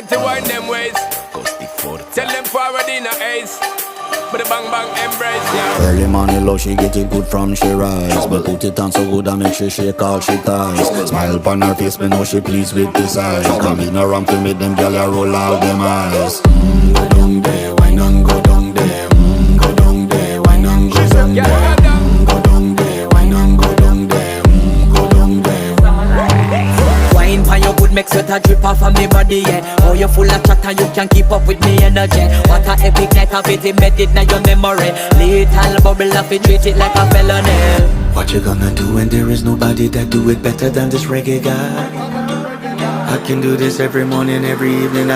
want to wind them ways. Tell them forward in a ace. But the bang bang embrace, yeah. Early morning love, she get it good from she rise. But put it on so good and make she all she ties. Smile upon her face, me know she pleased with this eyes. Come in around to make them gyal a roll out them eyes. Go down there, why not go down there? Go down there, why not go down there? Go down there, why not go down there? Go down there. Wine pan your good, make sweat a drip off of me body, yeah. Oh, you full of chat and you can keep up with me energy. What a epic night of it, embedded now your memory. Little bubble of it, treat it like a felony. What you gonna do when there is nobody that do it better than this reggae guy? I can do this every morning, every evening.